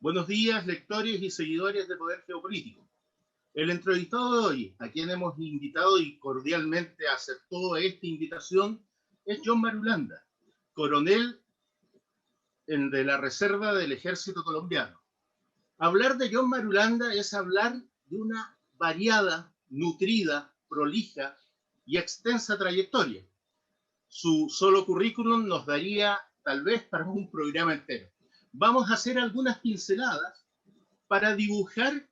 Buenos días, lectores y seguidores de Poder Geopolítico. El entrevistado de hoy, a quien hemos invitado y cordialmente aceptó esta invitación, es John Marulanda, coronel de la Reserva del Ejército Colombiano. Hablar de John Marulanda es hablar de una variada, nutrida, prolija y extensa trayectoria. Su solo currículum nos daría tal vez para un programa entero. Vamos a hacer algunas pinceladas para dibujar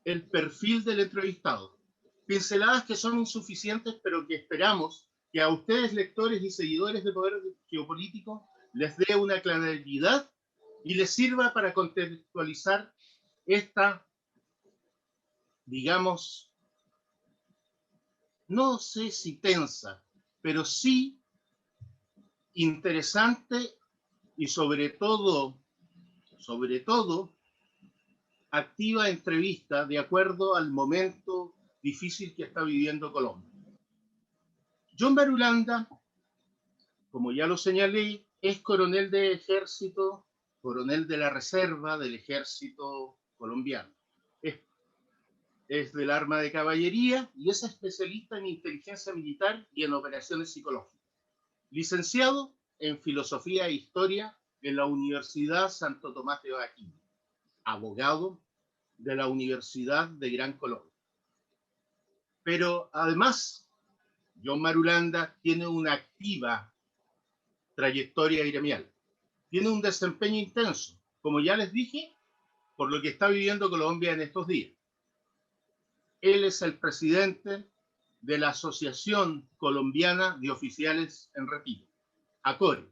el perfil del entrevistado. Pinceladas que son insuficientes, pero que esperamos que a ustedes, lectores y seguidores de Poder Geopolítico, les dé una claridad y les sirva para contextualizar esta, digamos, no sé si tensa, pero sí interesante y sobre todo, activa entrevista de acuerdo al momento difícil que está viviendo Colombia. John Marulanda, como ya lo señalé, es coronel de ejército, coronel de la Reserva del Ejército Colombiano. Es del arma de caballería y es especialista en inteligencia militar y en operaciones psicológicas. Licenciado en Filosofía e Historia en la Universidad Santo Tomás de Aquino. Abogado de la Universidad de Gran Colombia. Pero además, John Marulanda tiene una activa trayectoria gremial. Tiene un desempeño intenso, como ya les dije, por lo que está viviendo Colombia en estos días. Él es el presidente de la Asociación Colombiana de Oficiales en Retiro, ACORE.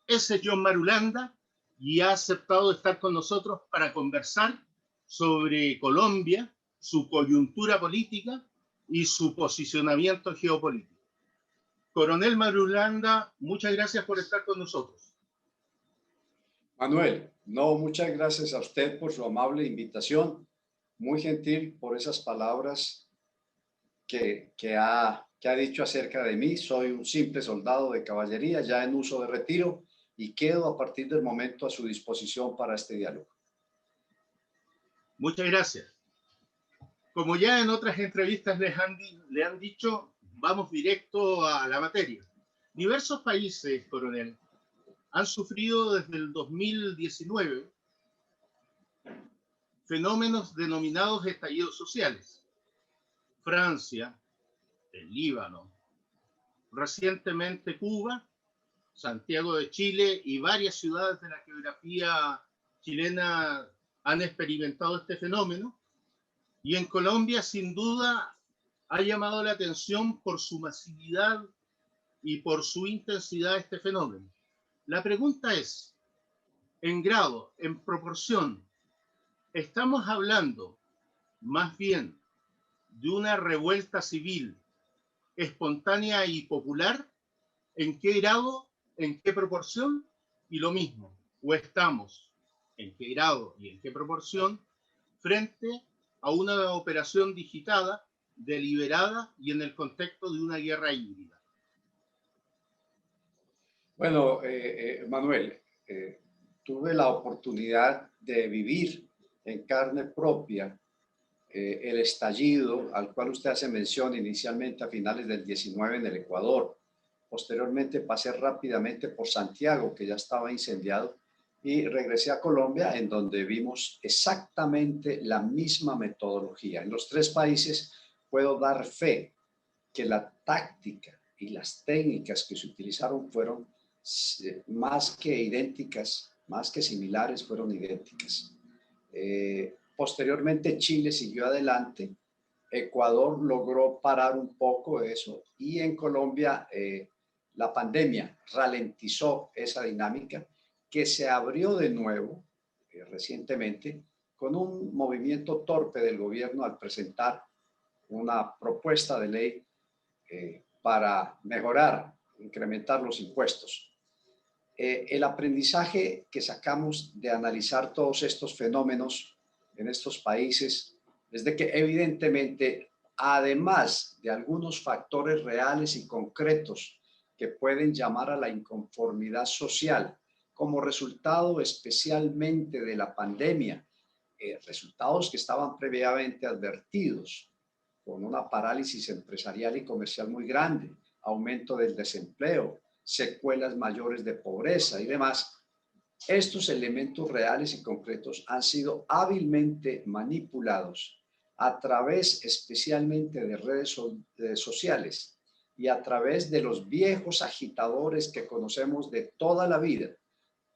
Ese es John Marulanda y ha aceptado estar con nosotros para conversar sobre Colombia, su coyuntura política y su posicionamiento geopolítico. Coronel Marulanda, muchas gracias por estar con nosotros. Manuel, no, muchas gracias a usted por su amable invitación, muy gentil por esas palabras que ha dicho acerca de mí. Soy un simple soldado de caballería ya en uso de retiro y quedo a partir del momento a su disposición para este diálogo. Muchas gracias. Como ya en otras entrevistas le han dicho, vamos directo a la materia. Diversos países, coronel, han sufrido desde el 2019 fenómenos denominados estallidos sociales. Francia, el Líbano, recientemente Cuba, Santiago de Chile y varias ciudades de la geografía chilena han experimentado este fenómeno. Y en Colombia, sin duda, ha llamado la atención por su masividad y por su intensidad este fenómeno. La pregunta es, en grado, en proporción, ¿estamos hablando más bien de una revuelta civil espontánea y popular? ¿En qué grado, en qué proporción? Y lo mismo, ¿o estamos en qué grado y en qué proporción frente a una operación digitada, deliberada y en el contexto de una guerra híbrida? Bueno, Manuel, tuve la oportunidad de vivir en carne propia el estallido al cual usted hace mención inicialmente a finales del 19 en el Ecuador. Posteriormente pasé rápidamente por Santiago, que ya estaba incendiado, y regresé a Colombia, en donde vimos exactamente la misma metodología. En los tres países puedo dar fe que la táctica y las técnicas que se utilizaron fueron más que idénticas, más que similares, fueron idénticas. Posteriormente Chile siguió adelante, Ecuador logró parar un poco eso y en Colombia la pandemia ralentizó esa dinámica que se abrió de nuevo recientemente con un movimiento torpe del gobierno al presentar una propuesta de ley para mejorar, incrementar los impuestos. El aprendizaje que sacamos de analizar todos estos fenómenos en estos países es de que evidentemente, además de algunos factores reales y concretos que pueden llamar a la inconformidad social como resultado especialmente de la pandemia, resultados que estaban previamente advertidos, con una parálisis empresarial y comercial muy grande, aumento del desempleo, secuelas mayores de pobreza y demás. Estos elementos reales y concretos han sido hábilmente manipulados a través especialmente de redes sociales y a través de los viejos agitadores que conocemos de toda la vida,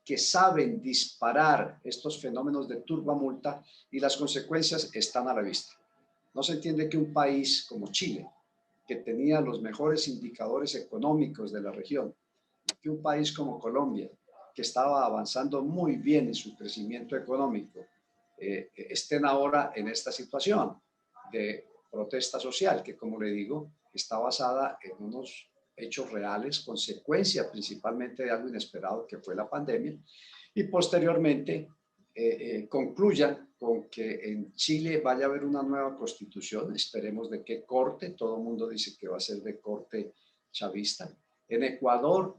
que saben disparar estos fenómenos de turbamulta, y las consecuencias están a la vista. No se entiende que un país como Chile, que tenía los mejores indicadores económicos de la región, que un país como Colombia, que estaba avanzando muy bien en su crecimiento económico, estén ahora en esta situación de protesta social, que, como le digo, está basada en unos hechos reales, consecuencia principalmente de algo inesperado que fue la pandemia, y posteriormente concluyan con que en Chile vaya a haber una nueva constitución, esperemos de qué corte, todo el mundo dice que va a ser de corte chavista. En Ecuador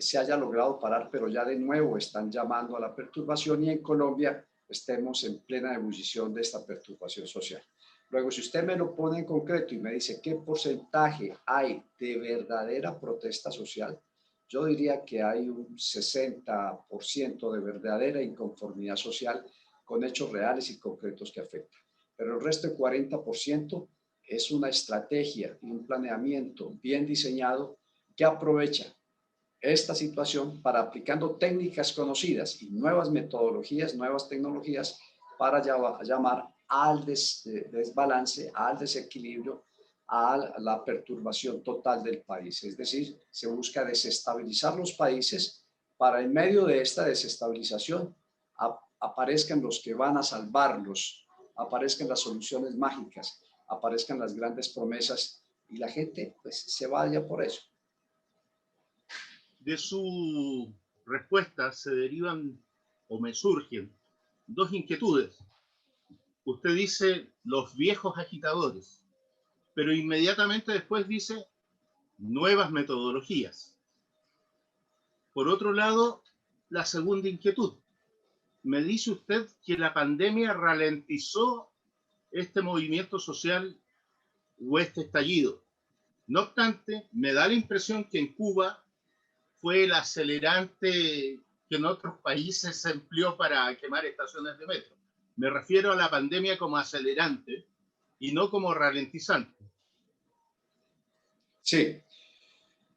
se haya logrado parar, pero ya de nuevo están llamando a la perturbación, y en Colombia estemos en plena ebullición de esta perturbación social. Luego, si usted me lo pone en concreto y me dice qué porcentaje hay de verdadera protesta social, yo diría que hay un 60% de verdadera inconformidad social con hechos reales y concretos que afectan. Pero el resto del 40% es una estrategia y un planeamiento bien diseñado que aprovecha esta situación para, aplicando técnicas conocidas y nuevas metodologías, nuevas tecnologías, para llamar al desbalance, al desequilibrio, a la perturbación total del país. Es decir, se busca desestabilizar los países para, en medio de esta desestabilización, aparezcan los que van a salvarlos, aparezcan las soluciones mágicas, aparezcan las grandes promesas, y la gente pues se vaya por eso. De su respuesta se derivan o me surgen dos inquietudes. Usted dice los viejos agitadores, pero inmediatamente después dice nuevas metodologías. Por otro lado, la segunda inquietud. Me dice usted que la pandemia ralentizó este movimiento social o este estallido. No obstante, me da la impresión que en Cuba fue el acelerante que en otros países se empleó para quemar estaciones de metro. Me refiero a la pandemia como acelerante y no como ralentizante. Sí.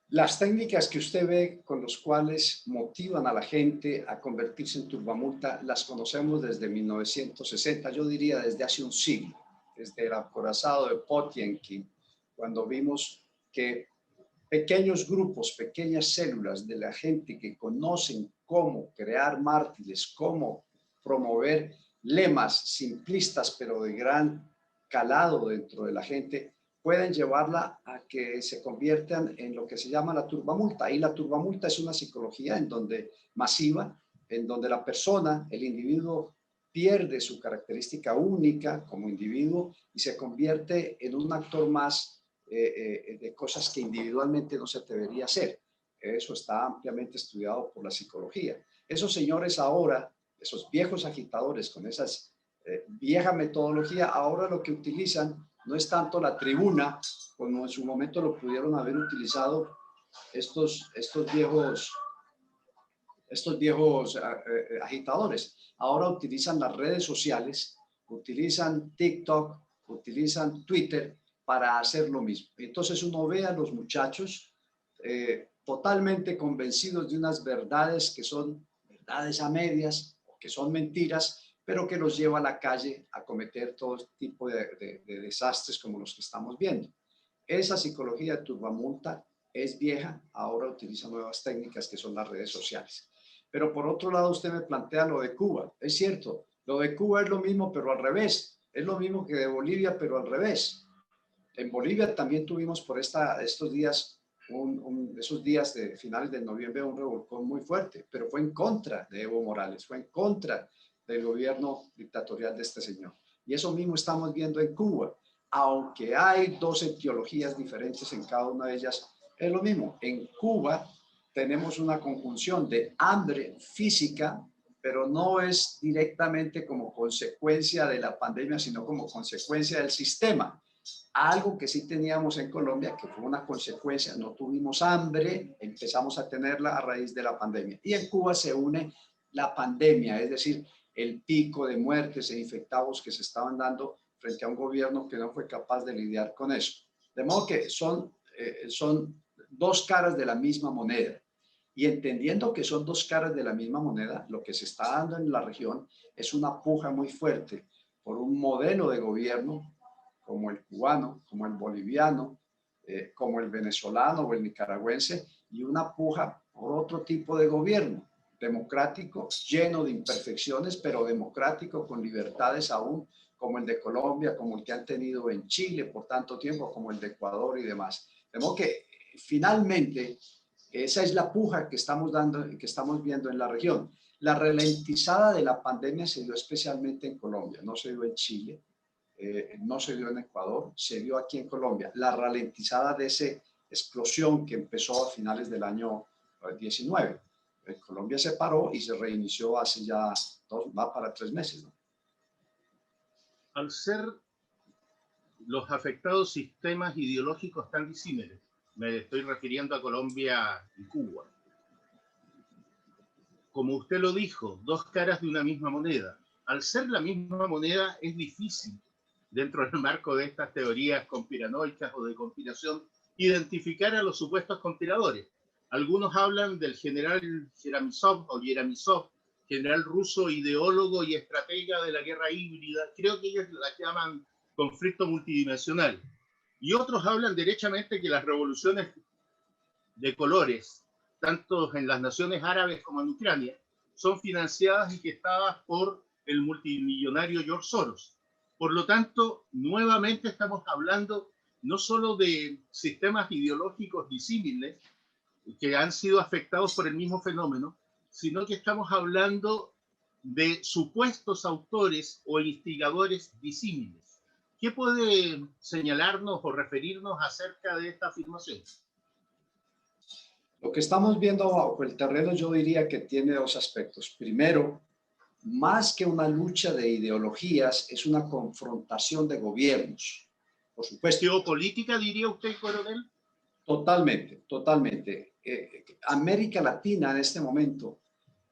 Las técnicas que usted ve con los cuales motivan a la gente a convertirse en turbamulta las conocemos desde 1960, yo diría desde hace un siglo, desde el acorazado de Potiomkin, cuando vimos que pequeños grupos, pequeñas células de la gente que conocen cómo crear mártires, cómo promover lemas simplistas pero de gran calado dentro de la gente, pueden llevarla a que se conviertan en lo que se llama la turbamulta. Y la turbamulta es una psicología en donde masiva, en donde la persona, el individuo, pierde su característica única como individuo y se convierte en un actor más de cosas que individualmente no se debería hacer. Eso está ampliamente estudiado por la psicología. Esos señores ahora, esos viejos agitadores con esas vieja metodología, ahora lo que utilizan no es tanto la tribuna, como en su momento lo pudieron haber utilizado estos viejos agitadores. Ahora utilizan las redes sociales, utilizan TikTok, utilizan Twitter para hacer lo mismo. Entonces uno ve a los muchachos totalmente convencidos de unas verdades que son verdades a medias, que son mentiras, pero que los lleva a la calle a cometer todo tipo de desastres como los que estamos viendo. Esa psicología de turbamulta es vieja, ahora utiliza nuevas técnicas que son las redes sociales. Pero por otro lado, usted me plantea lo de Cuba. Es cierto, lo de Cuba es lo mismo, pero al revés. Es lo mismo que de Bolivia, pero al revés. En Bolivia también tuvimos por estos días, esos días de finales de noviembre, un revolcón muy fuerte, pero fue en contra de Evo Morales, fue en contra del gobierno dictatorial de este señor. Y eso mismo estamos viendo en Cuba. Aunque hay dos etiologías diferentes en cada una de ellas, es lo mismo. En Cuba, tenemos una conjunción de hambre física, pero no es directamente como consecuencia de la pandemia, sino como consecuencia del sistema. Algo que sí teníamos en Colombia, que fue una consecuencia, no tuvimos hambre, empezamos a tenerla a raíz de la pandemia. Y en Cuba se une la pandemia, es decir, el pico de muertes e infectados que se estaban dando frente a un gobierno que no fue capaz de lidiar con eso. De modo que son dos caras de la misma moneda. Y entendiendo que son dos caras de la misma moneda, lo que se está dando en la región es una puja muy fuerte por un modelo de gobierno como el cubano, como el boliviano, como el venezolano o el nicaragüense, y una puja por otro tipo de gobierno, democrático, lleno de imperfecciones, pero democrático, con libertades aún, como el de Colombia, como el que han tenido en Chile por tanto tiempo, como el de Ecuador y demás. De modo que finalmente esa es la puja que estamos dando, que estamos viendo en la región. La ralentizada de la pandemia se dio especialmente en Colombia, no se dio en Chile, no se dio en Ecuador, se dio aquí en Colombia. La ralentizada de esa explosión que empezó a finales del año 19. Colombia se paró y se reinició hace ya va para 3 meses, ¿no? Al ser los afectados sistemas ideológicos tan disímiles, me estoy refiriendo a Colombia y Cuba, como usted lo dijo, dos caras de una misma moneda. Al ser la misma moneda, es difícil, dentro del marco de estas teorías conspiranoicas o de conspiración, identificar a los supuestos conspiradores. Algunos hablan del general Yeramisov, general ruso, ideólogo y estratega de la guerra híbrida. Creo que ellos la llaman conflicto multidimensional. Y otros hablan derechamente que las revoluciones de colores, tanto en las naciones árabes como en Ucrania, son financiadas y gestadas por el multimillonario George Soros. Por lo tanto, nuevamente estamos hablando no solo de sistemas ideológicos disímiles que han sido afectados por el mismo fenómeno, sino que estamos hablando de supuestos autores o instigadores disímiles. ¿Qué puede señalarnos o referirnos acerca de esta afirmación? Lo que estamos viendo bajo el terreno yo diría que tiene dos aspectos. Primero, más que una lucha de ideologías, es una confrontación de gobiernos, por supuesto. ¿Geopolítica, diría usted, coronel? Totalmente, totalmente. América Latina en este momento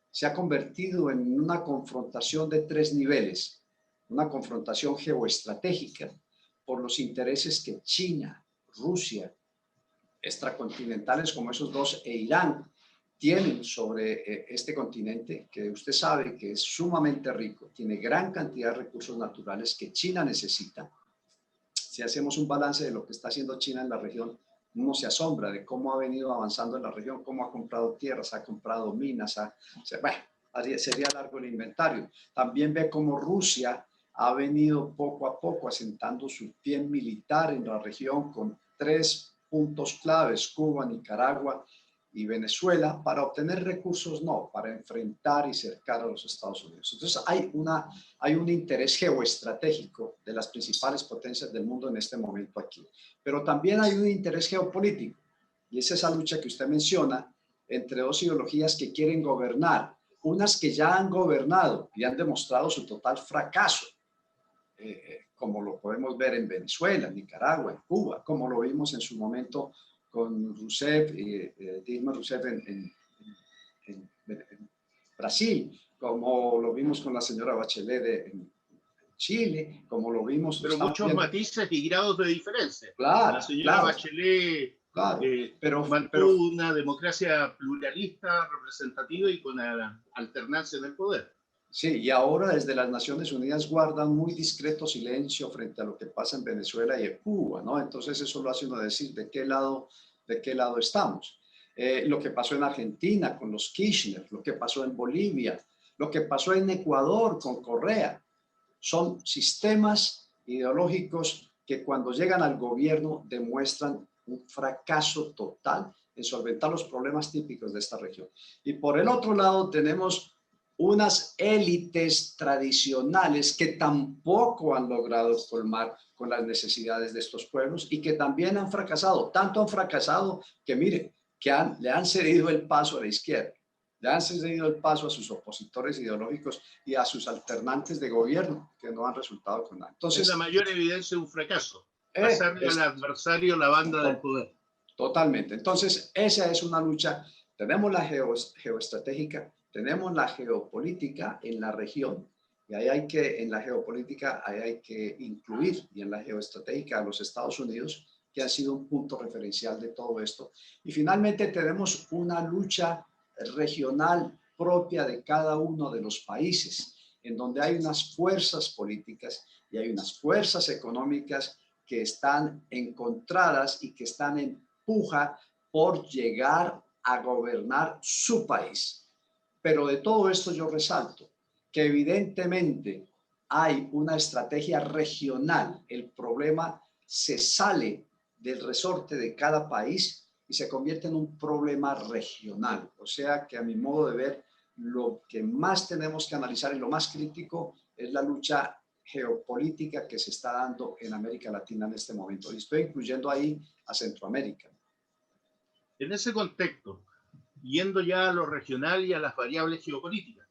se ha convertido en una confrontación de 3 niveles. Una confrontación geoestratégica por los intereses que China, Rusia, extracontinentales como esos dos e Irán tienen sobre este continente, que usted sabe que es sumamente rico, tiene gran cantidad de recursos naturales que China necesita. Si hacemos un balance de lo que está haciendo China en la región, uno se asombra de cómo ha venido avanzando en la región, cómo ha comprado tierras, ha comprado minas, bueno, sería largo el inventario. También ve cómo Rusia ha venido poco a poco asentando su pie militar en la región con 3 puntos claves: Cuba, Nicaragua y Venezuela, para obtener recursos, no, para enfrentar y cercar a los Estados Unidos. Entonces hay un interés geoestratégico de las principales potencias del mundo en este momento aquí. Pero también hay un interés geopolítico, y es esa lucha que usted menciona entre dos ideologías que quieren gobernar, unas que ya han gobernado y han demostrado su total fracaso, como lo podemos ver en Venezuela, Nicaragua, en Cuba, como lo vimos en su momento con Rousseff, Dilma Rousseff en Brasil, como lo vimos con la señora Bachelet en Chile, como lo vimos. Pero muchos matices y grados de diferencia. Claro, la señora Bachelet mantuvo una democracia pluralista, representativa y con alternancia en el poder. Sí, y ahora desde las Naciones Unidas guardan muy discreto silencio frente a lo que pasa en Venezuela y en Cuba, ¿no? Entonces eso lo hace uno decir de qué lado estamos. Lo que pasó en Argentina con los Kirchner, lo que pasó en Bolivia, lo que pasó en Ecuador con Correa, son sistemas ideológicos que cuando llegan al gobierno demuestran un fracaso total en solventar los problemas típicos de esta región. Y por el otro lado tenemos unas élites tradicionales que tampoco han logrado colmar con las necesidades de estos pueblos y que también han fracasado. Tanto han fracasado que, mire, que le han cedido el paso a la izquierda, le han cedido el paso a sus opositores ideológicos y a sus alternantes de gobierno, que no han resultado con nada. Entonces, es la mayor evidencia de un fracaso, pasarle al adversario la banda del poder. Totalmente. Entonces, esa es una lucha. Tenemos la geoestratégica, tenemos la geopolítica en la región, y ahí hay que, en la geopolítica, ahí hay que incluir, y en la geoestratégica, a los Estados Unidos, que ha sido un punto referencial de todo esto. Y finalmente tenemos una lucha regional propia de cada uno de los países, en donde hay unas fuerzas políticas y hay unas fuerzas económicas que están encontradas y que están en puja por llegar a gobernar su país. Pero de todo esto yo resalto que evidentemente hay una estrategia regional. El problema se sale del resorte de cada país y se convierte en un problema regional. O sea que a mi modo de ver, lo que más tenemos que analizar y lo más crítico es la lucha geopolítica que se está dando en América Latina en este momento. Y estoy incluyendo ahí a Centroamérica. En ese contexto, yendo ya a lo regional y a las variables geopolíticas,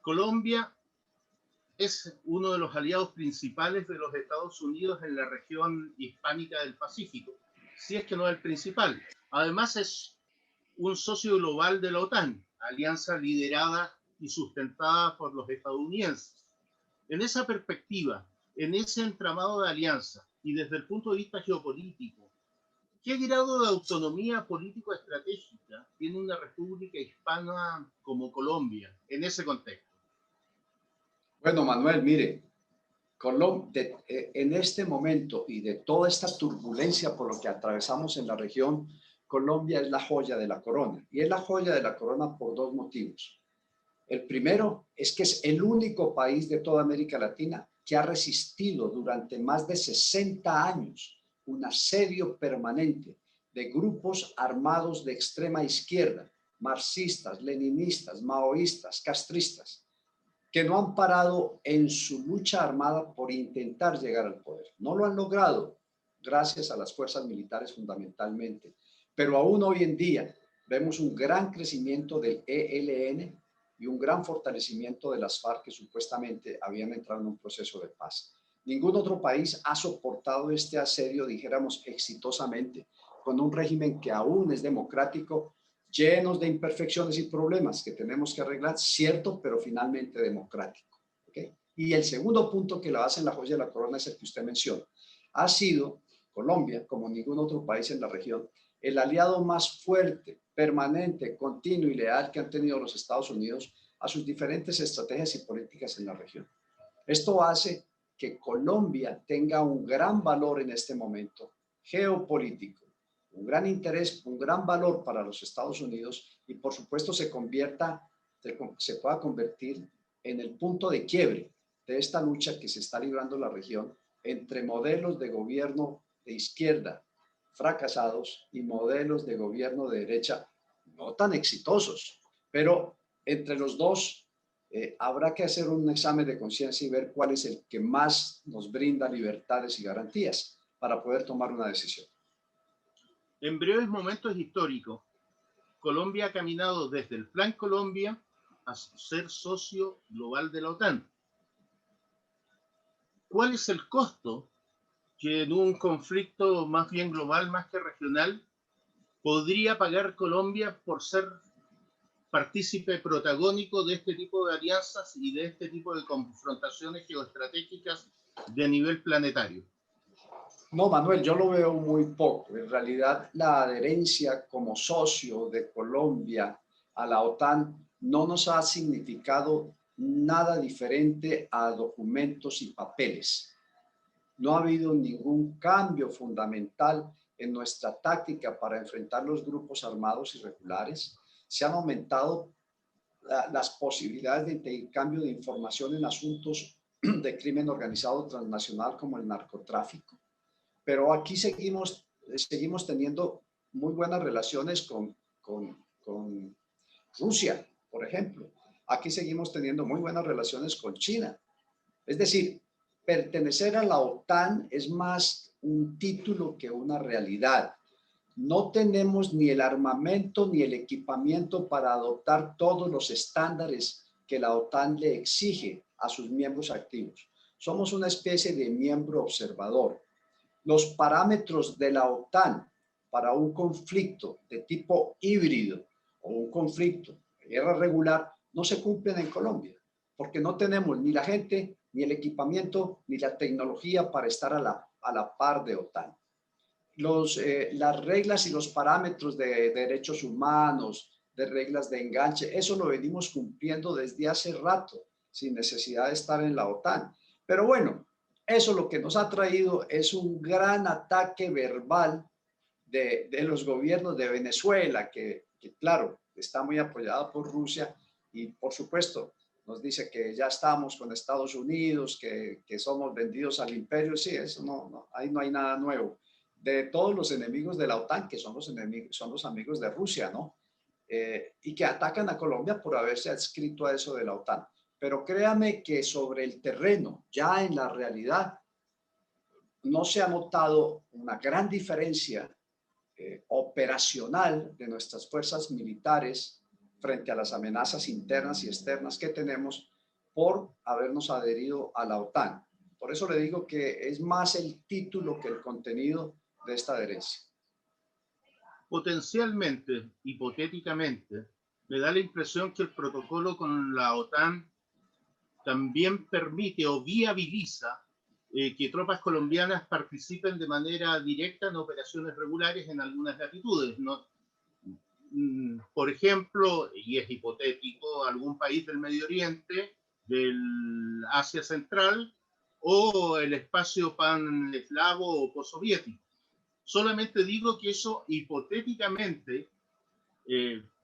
Colombia es uno de los aliados principales de los Estados Unidos en la región hispánica del Pacífico, si es que no es el principal. Además es un socio global de la OTAN, alianza liderada y sustentada por los estadounidenses. En esa perspectiva, en ese entramado de alianza y desde el punto de vista geopolítico, ¿qué grado de autonomía político-estratégica tiene una república hispana como Colombia en ese contexto? Bueno, Manuel, mire, en este momento y de toda esta turbulencia por lo que atravesamos en la región, Colombia es la joya de la corona. Y es la joya de la corona por dos motivos. El primero es que es el único país de toda América Latina que ha resistido durante más de 60 años un asedio permanente de grupos armados de extrema izquierda, marxistas, leninistas, maoístas, castristas, que no han parado en su lucha armada por intentar llegar al poder. No lo han logrado gracias a las fuerzas militares fundamentalmente, pero aún hoy en día vemos un gran crecimiento del ELN y un gran fortalecimiento de las FARC que supuestamente habían entrado en un proceso de paz. Ningún otro país ha soportado este asedio, dijéramos, exitosamente, con un régimen que aún es democrático, llenos de imperfecciones y problemas que tenemos que arreglar, cierto, pero finalmente democrático. ¿Okay? Y el segundo punto que lo hace en la joya de la corona es el que usted menciona. Ha sido Colombia, como ningún otro país en la región, el aliado más fuerte, permanente, continuo y leal que han tenido los Estados Unidos a sus diferentes estrategias y políticas en la región. Esto hace que Colombia tenga un gran valor en este momento geopolítico, un gran interés, un gran valor para los Estados Unidos y por supuesto se pueda convertir en el punto de quiebre de esta lucha que se está librando en la región entre modelos de gobierno de izquierda fracasados y modelos de gobierno de derecha no tan exitosos, pero entre los dos habrá que hacer un examen de conciencia y ver cuál es el que más nos brinda libertades y garantías para poder tomar una decisión. En breves momentos históricos, Colombia ha caminado desde el Plan Colombia a ser socio global de la OTAN. ¿Cuál es el costo que en un conflicto más bien global, más que regional, podría pagar Colombia por ser partícipe protagónico de este tipo de alianzas y de este tipo de confrontaciones geoestratégicas de nivel planetario? No, Manuel, yo lo veo muy poco. En realidad, la adherencia como socio de Colombia a la OTAN no nos ha significado nada diferente a documentos y papeles. No ha habido ningún cambio fundamental en nuestra táctica para enfrentar los grupos armados irregulares. Se han aumentado las posibilidades de intercambio de información en asuntos de crimen organizado transnacional como el narcotráfico. Pero aquí seguimos teniendo muy buenas relaciones con Rusia, por ejemplo. Aquí seguimos teniendo muy buenas relaciones con China. Es decir, pertenecer a la OTAN es más un título que una realidad. no tenemos ni el armamento ni el equipamiento para adoptar todos los estándares que la OTAN le exige a sus miembros activos. Somos una especie de miembro observador. Los parámetros de la OTAN para un conflicto de tipo híbrido o un conflicto de guerra regular no se cumplen en Colombia, porque no tenemos ni la gente, ni el equipamiento, ni la tecnología para estar a la par de OTAN. Las reglas y los parámetros de derechos humanos, de reglas de enganche, eso lo venimos cumpliendo desde hace rato, sin necesidad de estar en la OTAN. Pero bueno, eso lo que nos ha traído es un gran ataque verbal de los gobiernos de Venezuela, que claro, está muy apoyada por Rusia y por supuesto nos dice que ya estamos con Estados Unidos, que somos vendidos al imperio. Sí, eso ahí no hay nada nuevo. De todos los enemigos de la OTAN, que son los enemigos, son los amigos de Rusia, ¿no? Y que atacan a Colombia por haberse adscrito a eso de la OTAN. Pero créame que sobre el terreno, ya en la realidad, no se ha notado una gran diferencia operacional de nuestras fuerzas militares frente a las amenazas internas y externas que tenemos por habernos adherido a la OTAN. Por eso le digo que es más el título que el contenido de esta adherencia. Potencialmente, hipotéticamente, me da la impresión que el protocolo con la OTAN también permite o viabiliza que tropas colombianas participen de manera directa en operaciones regulares en algunas latitudes, ¿no? Por ejemplo, y es hipotético, algún país del Medio Oriente, del Asia Central o el espacio pan-eslavo o postsoviético. Solamente digo que eso hipotéticamente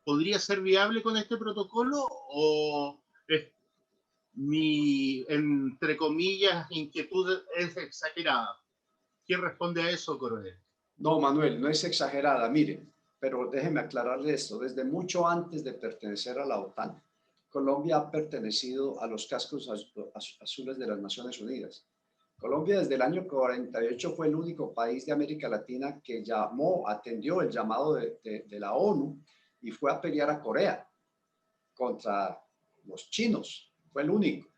podría ser viable con este protocolo, o es mi, entre comillas, inquietud es exagerada. ¿Quién responde a eso, coronel? No, Manuel, no es exagerada. Mire, pero déjeme aclararle esto. Desde mucho antes de pertenecer a la OTAN, Colombia ha pertenecido a los cascos azules de las Naciones Unidas. Colombia desde el año 48 fue el único país de América Latina que atendió el llamado de la ONU y fue a pelear a Corea contra los chinos. Fue el único.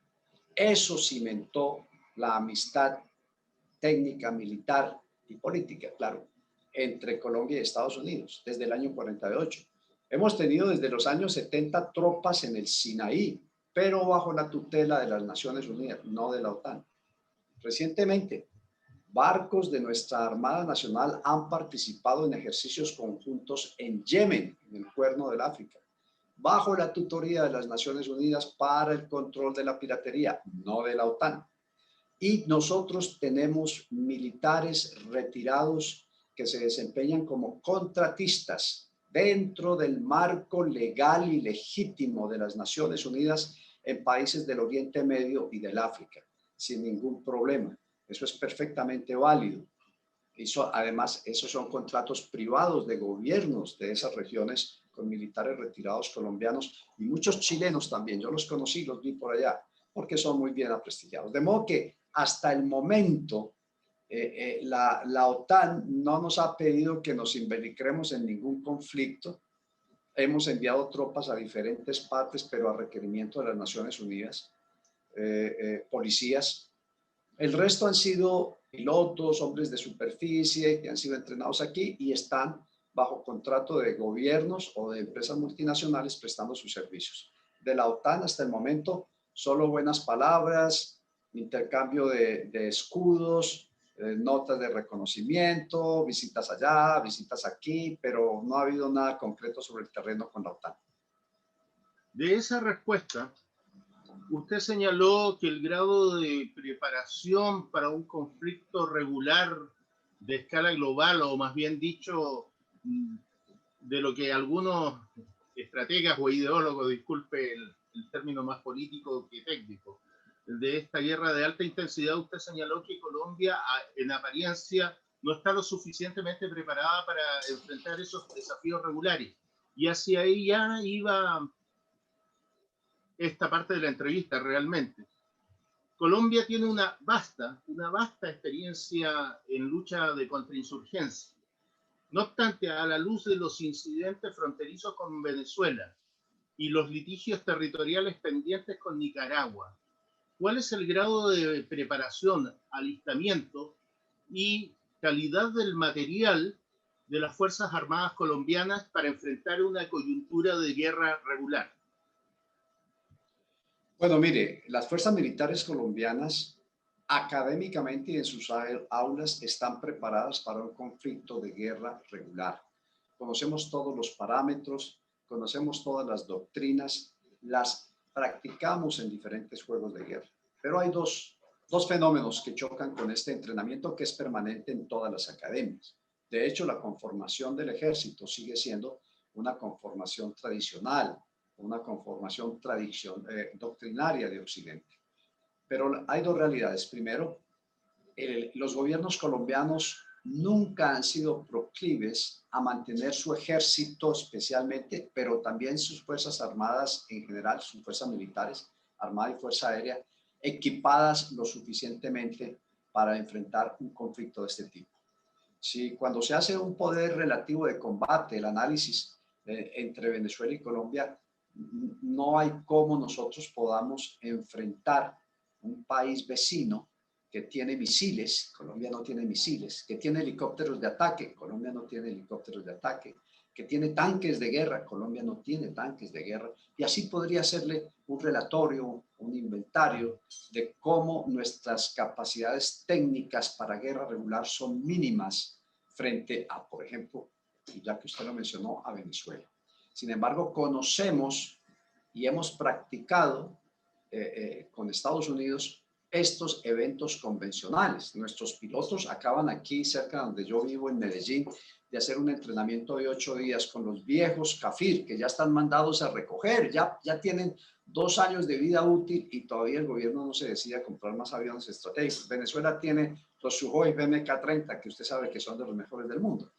Eso cimentó la amistad técnica, militar y política, claro, entre Colombia y Estados Unidos desde el año 48. Hemos tenido desde los años 70 tropas en el Sinaí, pero bajo la tutela de las Naciones Unidas, no de la OTAN. Recientemente, barcos de nuestra Armada Nacional han participado en ejercicios conjuntos en Yemen, en el Cuerno del África, bajo la tutoría de las Naciones Unidas para el control de la piratería, no de la OTAN. Y nosotros tenemos militares retirados que se desempeñan como contratistas dentro del marco legal y legítimo de las Naciones Unidas en países del Oriente Medio y del África, sin ningún problema. Eso es perfectamente válido. Además, esos son contratos privados de gobiernos de esas regiones con militares retirados colombianos y muchos chilenos también. Yo los conocí, los vi por allá, porque son muy bien aprestigiados. De modo que hasta el momento la OTAN no nos ha pedido que nos involucremos en ningún conflicto. Hemos enviado tropas a diferentes partes, pero a requerimiento de las Naciones Unidas, policías. El resto han sido pilotos, hombres de superficie que han sido entrenados aquí y están bajo contrato de gobiernos o de empresas multinacionales prestando sus servicios. De la OTAN hasta el momento, solo buenas palabras, intercambio de escudos, notas de reconocimiento, visitas allá, visitas aquí, pero no ha habido nada concreto sobre el terreno con la OTAN. De esa respuesta, usted señaló que el grado de preparación para un conflicto regular de escala global, o más bien dicho, de lo que algunos estrategas o ideólogos, disculpe el término más político que técnico, de esta guerra de alta intensidad, usted señaló que Colombia, en apariencia, no está lo suficientemente preparada para enfrentar esos desafíos regulares. Y hacia ahí ya iba esta parte de la entrevista realmente. Colombia tiene una vasta experiencia en lucha de contrainsurgencia. No obstante, a la luz de los incidentes fronterizos con Venezuela y los litigios territoriales pendientes con Nicaragua, ¿cuál es el grado de preparación, alistamiento y calidad del material de las Fuerzas Armadas colombianas para enfrentar una coyuntura de guerra regular? Bueno, mire, las fuerzas militares colombianas académicamente y en sus aulas están preparadas para un conflicto de guerra regular. Conocemos todos los parámetros, conocemos todas las doctrinas, las practicamos en diferentes juegos de guerra. Pero hay dos fenómenos que chocan con este entrenamiento que es permanente en todas las academias. De hecho, la conformación del ejército sigue siendo una conformación tradicional, una conformación doctrinaria de Occidente. Pero hay dos realidades. Primero, los gobiernos colombianos nunca han sido proclives a mantener su ejército especialmente, pero también sus fuerzas armadas en general, sus fuerzas militares, armada y fuerza aérea, equipadas lo suficientemente para enfrentar un conflicto de este tipo. Si cuando se hace un poder relativo de combate, el análisis entre Venezuela y Colombia, no hay cómo nosotros podamos enfrentar un país vecino que tiene misiles, Colombia no tiene misiles, que tiene helicópteros de ataque, Colombia no tiene helicópteros de ataque, que tiene tanques de guerra, Colombia no tiene tanques de guerra, y así podría hacerle un relatorio, un inventario de cómo nuestras capacidades técnicas para guerra regular son mínimas frente a, por ejemplo, ya que usted lo mencionó, a Venezuela. Sin embargo, conocemos y hemos practicado con Estados Unidos estos eventos convencionales. Nuestros pilotos acaban aquí, cerca donde yo vivo, en Medellín, de hacer un entrenamiento de 8 días con los viejos Cafir, que ya están mandados a recoger, ya tienen 2 años de vida útil y todavía el gobierno no se decide a comprar más aviones estratégicos. Venezuela tiene los Sukhoi BMK-30, que usted sabe que son de los mejores del mundo.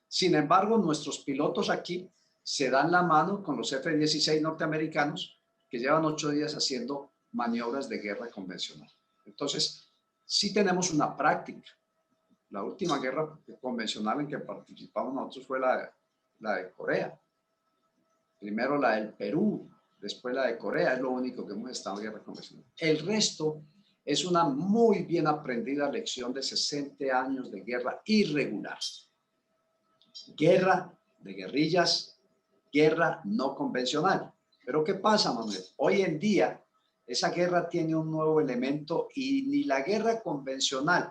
Sin embargo, nuestros pilotos aquí se dan la mano con los F-16 norteamericanos que llevan 8 días haciendo maniobras de guerra convencional. Entonces, sí tenemos una práctica. La última guerra convencional en que participamos nosotros fue la de Corea. Primero la del Perú, después la de Corea, es lo único que hemos estado en guerra convencional. El resto es una muy bien aprendida lección de 60 años de guerra irregular. Guerra de guerrillas, guerra no convencional. Pero ¿qué pasa, Manuel? Hoy en día esa guerra tiene un nuevo elemento y ni la guerra convencional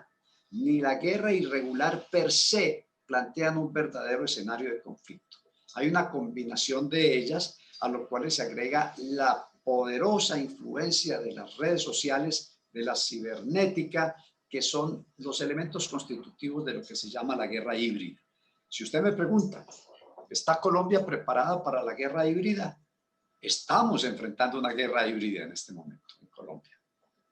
ni la guerra irregular per se plantean un verdadero escenario de conflicto. Hay una combinación de ellas a lo cual se agrega la poderosa influencia de las redes sociales, de la cibernética, que son los elementos constitutivos de lo que se llama la guerra híbrida. Si usted me pregunta, ¿está Colombia preparada para la guerra híbrida? Estamos enfrentando una guerra híbrida en este momento en Colombia.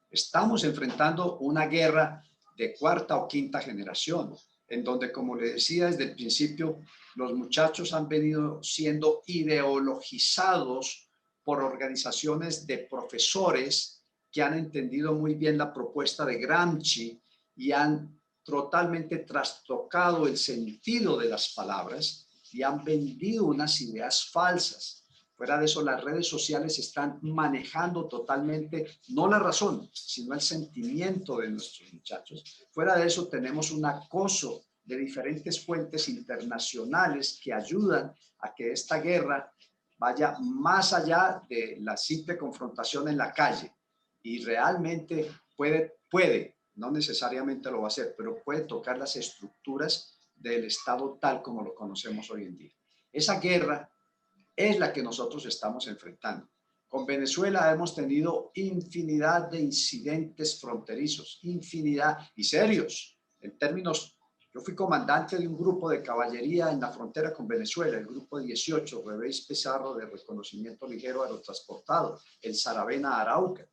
Estamos enfrentando una guerra de 4ª o 5ª generación, en donde, como le decía desde el principio, los muchachos han venido siendo ideologizados por organizaciones de profesores que han entendido muy bien la propuesta de Gramsci y han totalmente trastocado el sentido de las palabras y han vendido unas ideas falsas. Fuera de eso, las redes sociales están manejando totalmente, no la razón, sino el sentimiento de nuestros muchachos. Fuera de eso, tenemos un acoso de diferentes fuentes internacionales que ayudan a que esta guerra vaya más allá de la simple confrontación en la calle y realmente puede, no necesariamente lo va a hacer, pero puede tocar las estructuras del Estado tal como lo conocemos hoy en día. Esa guerra es la que nosotros estamos enfrentando. Con Venezuela hemos tenido infinidad de incidentes fronterizos, infinidad y serios. En términos, yo fui comandante de un grupo de caballería en la frontera con Venezuela, el grupo 18, Revéis Pizarro de reconocimiento ligero aerotransportado, el Saravena Arauca.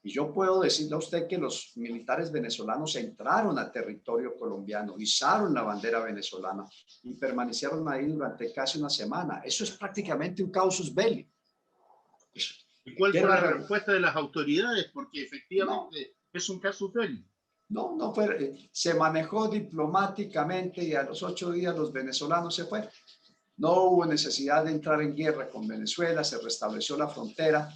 Y yo puedo decirle a usted que los militares venezolanos entraron a territorio colombiano, izaron la bandera venezolana y permanecieron ahí durante casi una semana. Eso es prácticamente un casus belli. ¿Y cuál fue la respuesta de las autoridades? Porque efectivamente es un casus belli. No, no fue, se manejó diplomáticamente y a los 8 días los venezolanos se fueron. No hubo necesidad de entrar en guerra con Venezuela, se restableció la frontera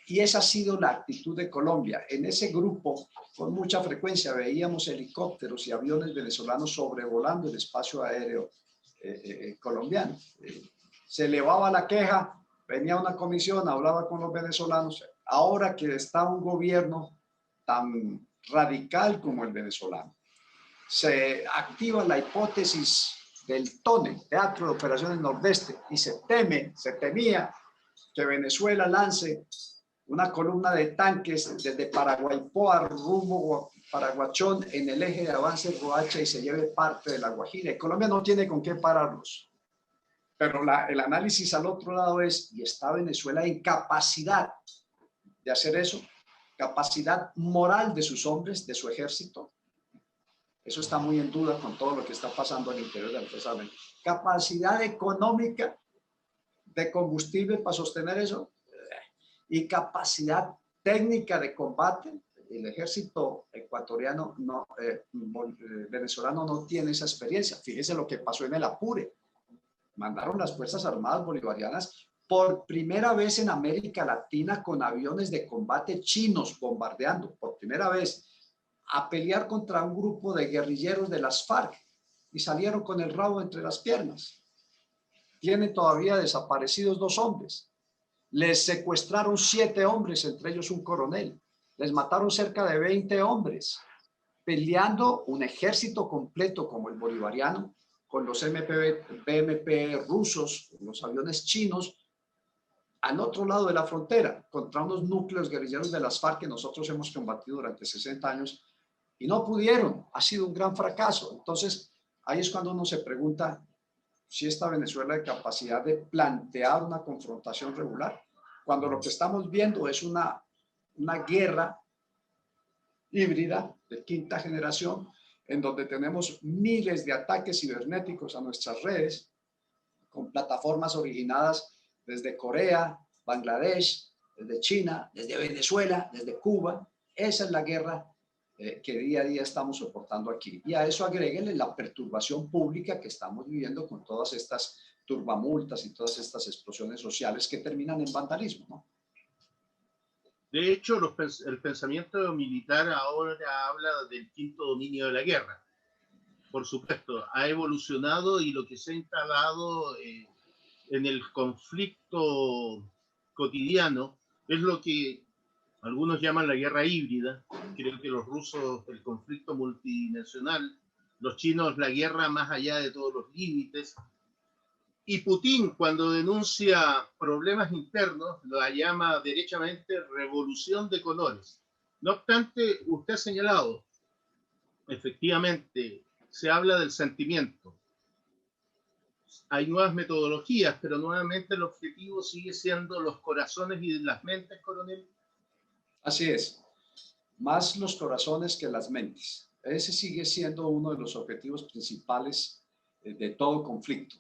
y esa ha sido la actitud de Colombia. En ese grupo, con mucha frecuencia, veíamos helicópteros y aviones venezolanos sobrevolando el espacio aéreo colombiano. Se elevaba la queja, venía una comisión, hablaba con los venezolanos. Ahora que está un gobierno tan radical como el venezolano, se activa la hipótesis del TONE, Teatro de Operaciones Nordeste, y se temía que Venezuela lance una columna de tanques desde Paraguaypoa rumbo Paraguachón en el eje de avance Roacha y se lleve parte de la Guajira. Y Colombia no tiene con qué pararlos. Pero el análisis al otro lado es, ¿y está Venezuela en capacidad de hacer eso? ¿Capacidad moral de sus hombres, de su ejército? Eso está muy en duda con todo lo que está pasando al interior de la empresa. Capacidad económica de combustible para sostener eso y capacidad técnica de combate. El ejército ecuatoriano, venezolano no tiene esa experiencia. Fíjese lo que pasó en el Apure. Mandaron las Fuerzas Armadas Bolivarianas por primera vez en América Latina con aviones de combate chinos bombardeando, por primera vez, a pelear contra un grupo de guerrilleros de las FARC y salieron con el rabo entre las piernas. Tienen todavía desaparecidos 2 hombres. Les secuestraron 7 hombres, entre ellos un coronel. Les mataron cerca de 20 hombres, peleando un ejército completo como el bolivariano, con los BMP rusos, los aviones chinos, al otro lado de la frontera, contra unos núcleos guerrilleros de las FARC que nosotros hemos combatido durante 60 años, y no pudieron. Ha sido un gran fracaso. Entonces, ahí es cuando uno se pregunta si está Venezuela de capacidad de plantear una confrontación regular, cuando lo que estamos viendo es una guerra híbrida de 5ª generación, en donde tenemos miles de ataques cibernéticos a nuestras redes, con plataformas originadas desde Corea, Bangladesh, desde China, desde Venezuela, desde Cuba. Esa es la guerra que día a día estamos soportando aquí. Y a eso agréguenle la perturbación pública que estamos viviendo con todas estas turbamultas y todas estas explosiones sociales que terminan en vandalismo, ¿no? De hecho, el pensamiento militar ahora habla del 5º dominio de la guerra. Por supuesto, ha evolucionado y lo que se ha instalado en el conflicto cotidiano es lo que algunos llaman la guerra híbrida. Creo que los rusos el conflicto multinacional, los chinos la guerra más allá de todos los límites. Y Putin, cuando denuncia problemas internos, lo llama derechamente revolución de colores. No obstante, usted ha señalado, efectivamente, se habla del sentimiento. Hay nuevas metodologías, pero nuevamente el objetivo sigue siendo los corazones y las mentes, coronel. Así es, más los corazones que las mentes. Ese sigue siendo uno de los objetivos principales de todo conflicto.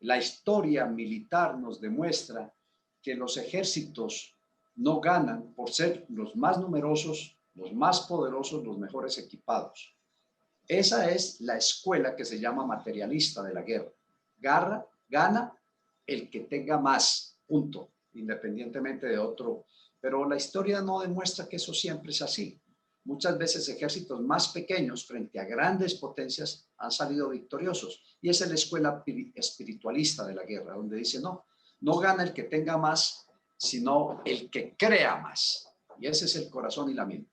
La historia militar nos demuestra que los ejércitos no ganan por ser los más numerosos, los más poderosos, los mejores equipados. Esa es la escuela que se llama materialista de la guerra. Gana el que tenga más, punto, independientemente de otro. Pero la historia no demuestra que eso siempre es así. Muchas veces ejércitos más pequeños frente a grandes potencias han salido victoriosos. Y esa es la escuela espiritualista de la guerra, donde dice, no gana el que tenga más, sino el que crea más. Y ese es el corazón y la mente.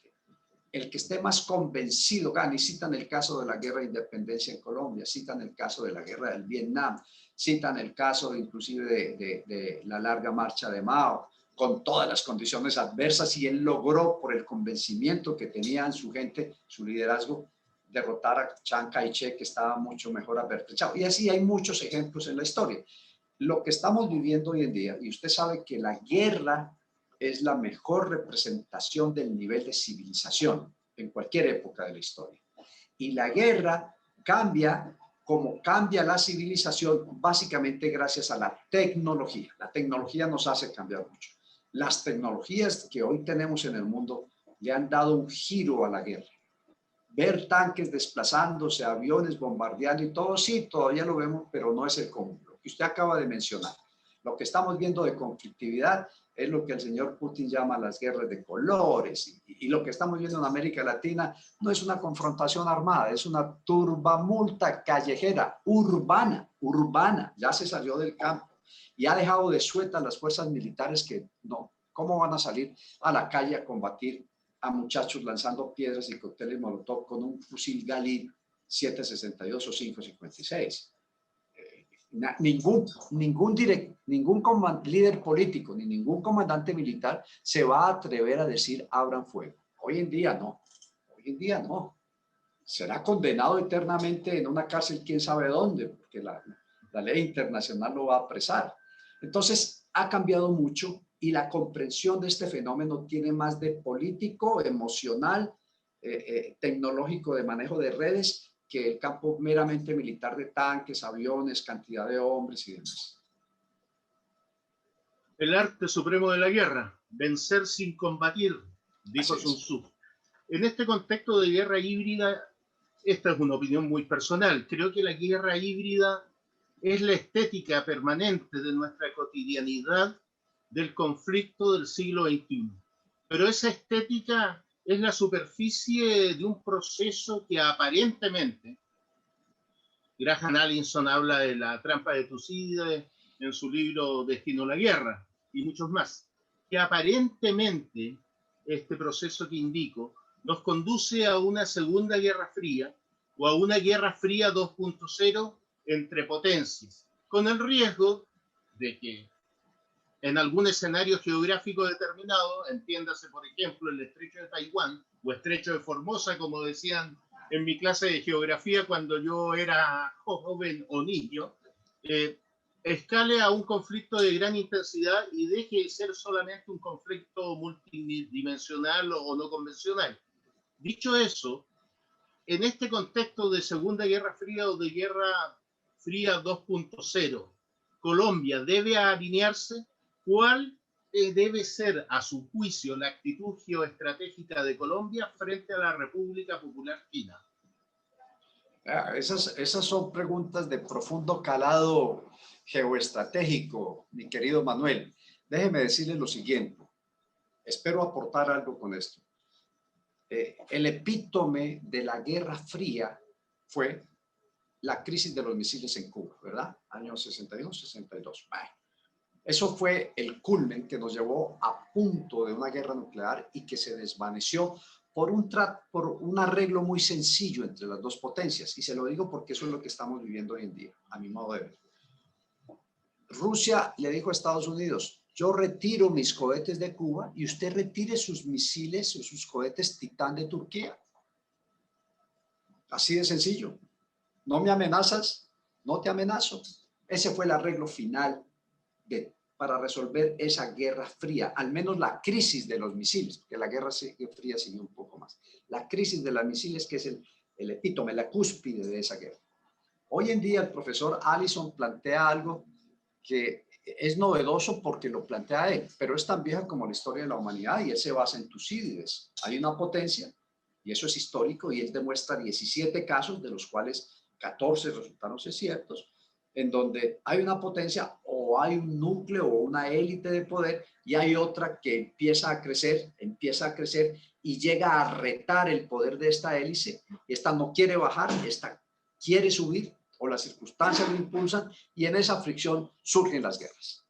El que esté más convencido gana. Y citan el caso de la guerra de independencia en Colombia, citan el caso de la guerra del Vietnam, citan el caso inclusive de la larga marcha de Mao, con todas las condiciones adversas, y él logró, por el convencimiento que tenía en su gente, su liderazgo, derrotar a Chiang Kai-shek, que estaba mucho mejor apertrechado. Y así hay muchos ejemplos en la historia. Lo que estamos viviendo hoy en día, y usted sabe que la guerra es la mejor representación del nivel de civilización en cualquier época de la historia. Y la guerra cambia como cambia la civilización, básicamente gracias a la tecnología. La tecnología nos hace cambiar mucho. Las tecnologías que hoy tenemos en el mundo le han dado un giro a la guerra. ver tanques desplazándose, aviones bombardeando y todo, sí, todavía lo vemos, pero no es el común. Lo que usted acaba de mencionar, lo que estamos viendo de conflictividad es lo que el señor Putin llama las guerras de colores, y lo que estamos viendo en América Latina no es una confrontación armada, es una turbamulta callejera, urbana, ya se salió del campo y ha dejado de sueltas las fuerzas militares que no, ¿cómo van a salir a la calle a combatir a muchachos lanzando piedras y cócteles Molotov con un fusil Galil 7.62 o 5.56? Ningún líder político ni ningún comandante militar se va a atrever a decir abran fuego. Hoy en día no. Será condenado eternamente en una cárcel quién sabe dónde, porque la ley internacional lo va a apresar. Entonces ha cambiado mucho y la comprensión de este fenómeno tiene más de político, emocional, tecnológico, de manejo de redes, que el campo meramente militar de tanques, aviones, cantidad de hombres y demás. El arte supremo de la guerra, vencer sin combatir, dijo Sun Tzu. En este contexto de guerra híbrida, esta es una opinión muy personal, creo que la guerra híbrida es la estética permanente de nuestra cotidianidad del conflicto del siglo XXI. Pero esa estética es la superficie de un proceso que aparentemente, Graham Allison habla de la trampa de Tucídides en su libro Destino a la Guerra y muchos más, que aparentemente este proceso que indico nos conduce a una segunda guerra fría o a una guerra fría 2.0 entre potencias, con el riesgo de que en algún escenario geográfico determinado, entiéndase por ejemplo el estrecho de Taiwán o estrecho de Formosa, como decían en mi clase de geografía cuando yo era joven o niño, escale a un conflicto de gran intensidad y deje de ser solamente un conflicto multidimensional o no convencional. Dicho eso, en este contexto de Segunda Guerra Fría o de Guerra Fría 2.0, Colombia debe alinearse. ¿Cuál debe ser, a su juicio, la actitud geoestratégica de Colombia frente a la República Popular China? Esas son preguntas de profundo calado geoestratégico, mi querido Manuel. Déjeme decirle lo siguiente. Espero aportar algo con esto. El epítome de la Guerra Fría fue la crisis de los misiles en Cuba, ¿verdad? Años 61, 62. Bueno, eso fue el culmen que nos llevó a punto de una guerra nuclear y que se desvaneció por un arreglo muy sencillo entre las dos potencias. Y se lo digo porque eso es lo que estamos viviendo hoy en día, a mi modo de ver. Rusia le dijo a Estados Unidos, yo retiro mis cohetes de Cuba y usted retire sus misiles o sus cohetes Titán de Turquía. Así de sencillo. No me amenazas, no te amenazo. Ese fue el arreglo final para resolver esa guerra fría, al menos la crisis de los misiles, porque la guerra fría siguió un poco más. La crisis de los misiles, que es el epítome, la cúspide de esa guerra. Hoy en día el profesor Allison plantea algo que es novedoso porque lo plantea él, pero es tan vieja como la historia de la humanidad y él se basa en Tucídides. Hay una potencia, y eso es histórico, y él demuestra 17 casos, de los cuales 14 resultaron ser ciertos, en donde hay una potencia o hay un núcleo o una élite de poder y hay otra que empieza a crecer y llega a retar el poder de esta hélice. Esta no quiere bajar, esta quiere subir o las circunstancias lo impulsan y en esa fricción surgen las guerras.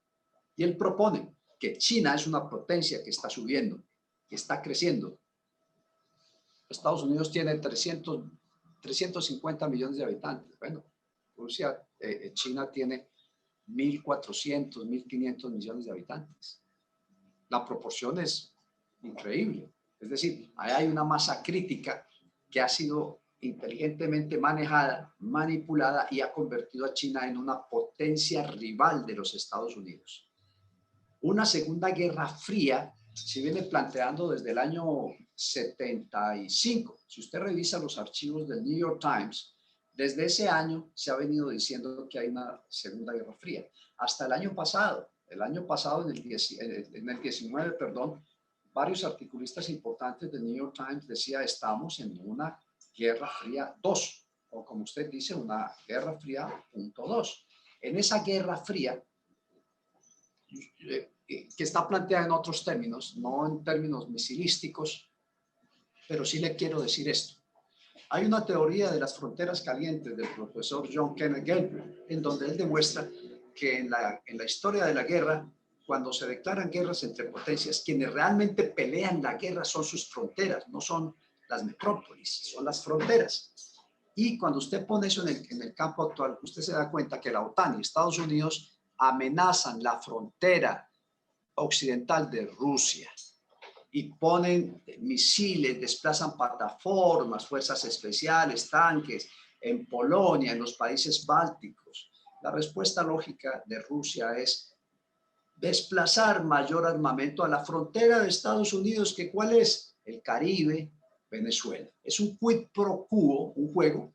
Y él propone que China es una potencia que está subiendo, que está creciendo. Estados Unidos tiene 350 millones de habitantes. Bueno, Rusia, China tiene 1.400, 1.500 millones de habitantes. La proporción es increíble. Es decir, ahí hay una masa crítica que ha sido inteligentemente manejada, manipulada y ha convertido a China en una potencia rival de los Estados Unidos. Una segunda guerra fría se viene planteando desde el año 75. Si usted revisa los archivos del New York Times, desde ese año se ha venido diciendo que hay una segunda guerra fría. Hasta el año pasado en el 19, varios articulistas importantes del New York Times decían estamos en una Guerra Fría 2, o como usted dice, una Guerra Fría .2. En esa Guerra Fría, que está planteada en otros términos, no en términos misilísticos, pero sí le quiero decir esto. Hay una teoría de las fronteras calientes del profesor John Kenneth Galbraith, en donde él demuestra que en la historia de la guerra, cuando se declaran guerras entre potencias, quienes realmente pelean la guerra son sus fronteras, no son las metrópolis, son las fronteras. Y cuando usted pone eso en el campo actual, usted se da cuenta que la OTAN y Estados Unidos amenazan la frontera occidental de Rusia y ponen misiles, desplazan plataformas, fuerzas especiales, tanques en Polonia, en los países bálticos. La respuesta lógica de Rusia es desplazar mayor armamento a la frontera de Estados Unidos, que ¿cuál es? El Caribe, Venezuela. Es un quid pro quo, un juego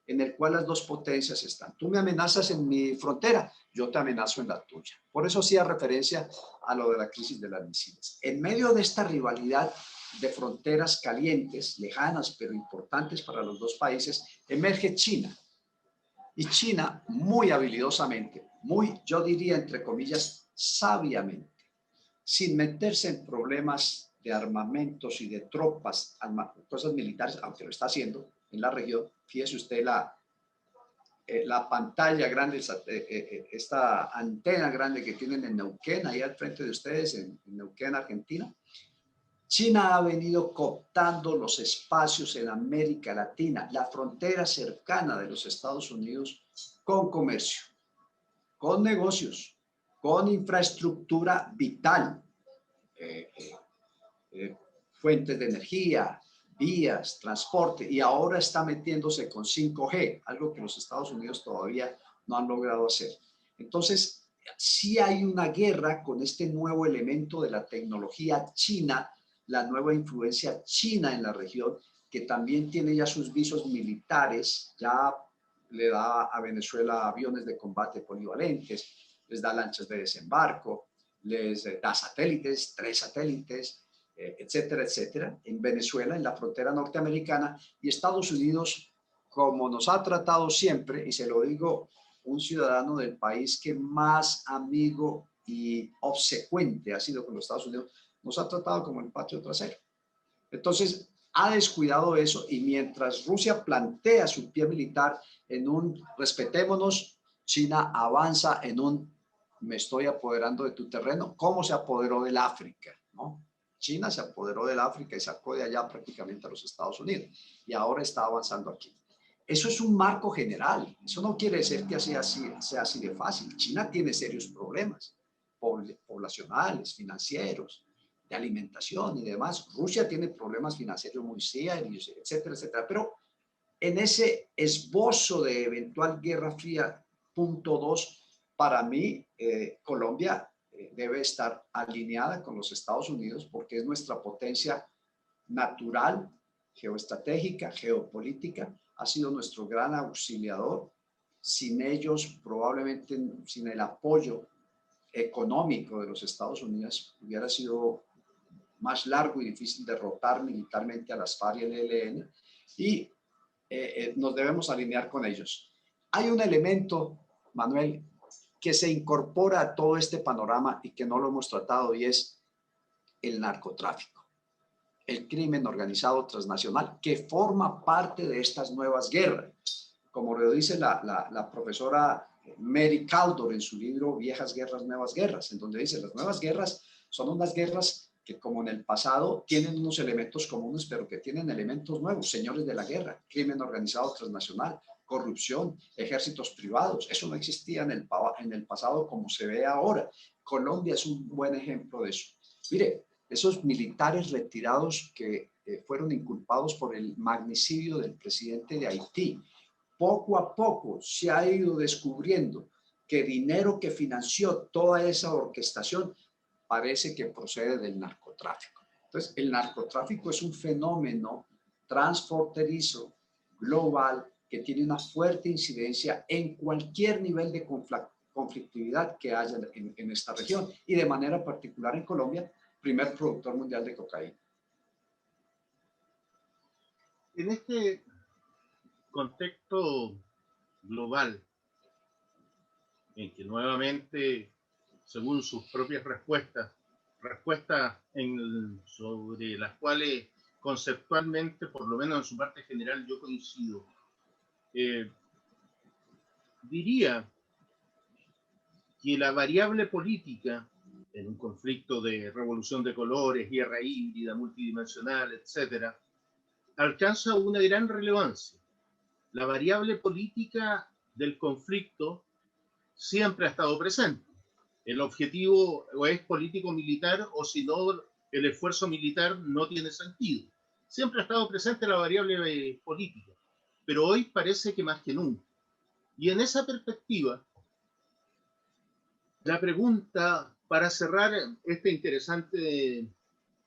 en el cual las dos potencias están. Tú me amenazas en mi frontera, yo te amenazo en la tuya. Por eso hacía referencia a lo de la crisis de las misiles. En medio de esta rivalidad de fronteras calientes, lejanas, pero importantes para los dos países, emerge China. Y China, muy habilidosamente, yo diría entre comillas, sabiamente, sin meterse en problemas de armamentos y de tropas, cosas militares, aunque lo está haciendo en la región. Fíjese usted la pantalla grande, esta antena grande que tienen en Neuquén, ahí al frente de ustedes, en Neuquén, Argentina. China ha venido cooptando los espacios en América Latina, la frontera cercana de los Estados Unidos, con comercio, con negocios, con infraestructura vital, fuentes de energía, vías, transporte, y ahora está metiéndose con 5G, algo que los Estados Unidos todavía no han logrado hacer. Entonces, sí hay una guerra con este nuevo elemento de la tecnología china, la nueva influencia china en la región, que también tiene ya sus visos militares, ya le da a Venezuela aviones de combate polivalentes, les da lanchas de desembarco, les da satélites, 3 satélites, etcétera, etcétera, en Venezuela, en la frontera norteamericana, y Estados Unidos, como nos ha tratado siempre, y se lo digo un ciudadano del país que más amigo y obsecuente ha sido con los Estados Unidos, nos ha tratado como el patio trasero. Entonces, ha descuidado eso, y mientras Rusia plantea su pie militar en un respetémonos, China avanza en un me estoy apoderando de tu terreno, como se apoderó del África, ¿no? China se apoderó del África y sacó de allá prácticamente a los Estados Unidos, y ahora está avanzando aquí. Eso es un marco general, eso no quiere decir que sea así de fácil. China tiene serios problemas poblacionales, financieros, de alimentación y demás. Rusia tiene problemas financieros muy serios, etcétera, etcétera. Pero en ese esbozo de eventual Guerra Fría .2, para mí, Colombia debe estar alineada con los Estados Unidos porque es nuestra potencia natural, geoestratégica, geopolítica, ha sido nuestro gran auxiliador. Sin ellos, probablemente sin el apoyo económico de los Estados Unidos, hubiera sido más largo y difícil derrotar militarmente a las FARC y el ELN, y nos debemos alinear con ellos. Hay un elemento, Manuel, que se incorpora a todo este panorama y que no lo hemos tratado, y es el narcotráfico, el crimen organizado transnacional, que forma parte de estas nuevas guerras. Como lo dice la profesora Mary Kaldor en su libro Viejas Guerras, Nuevas Guerras, en donde dice las nuevas guerras son unas guerras que, como en el pasado, tienen unos elementos comunes, pero que tienen elementos nuevos: señores de la guerra, crimen organizado transnacional, corrupción, ejércitos privados. Eso no existía en el pasado como se ve ahora. Colombia es un buen ejemplo de eso. Mire, esos militares retirados que fueron inculpados por el magnicidio del presidente de Haití, poco a poco se ha ido descubriendo que dinero que financió toda esa orquestación parece que procede del narcotráfico. Entonces, el narcotráfico es un fenómeno transfronterizo, global, que tiene una fuerte incidencia en cualquier nivel de conflictividad que haya en esta región, y de manera particular en Colombia, primer productor mundial de cocaína. En este contexto global, en que nuevamente, según sus propias respuestas sobre las cuales conceptualmente, por lo menos en su parte general, yo coincido, diría que la variable política en un conflicto de revolución de colores, guerra híbrida, multidimensional, etc., alcanza una gran relevancia. La variable política del conflicto siempre ha estado presente. El objetivo o es político-militar, o si no, el esfuerzo militar no tiene sentido. Siempre ha estado presente la variable política, pero hoy parece que más que nunca. Y en esa perspectiva, la pregunta para cerrar esta interesante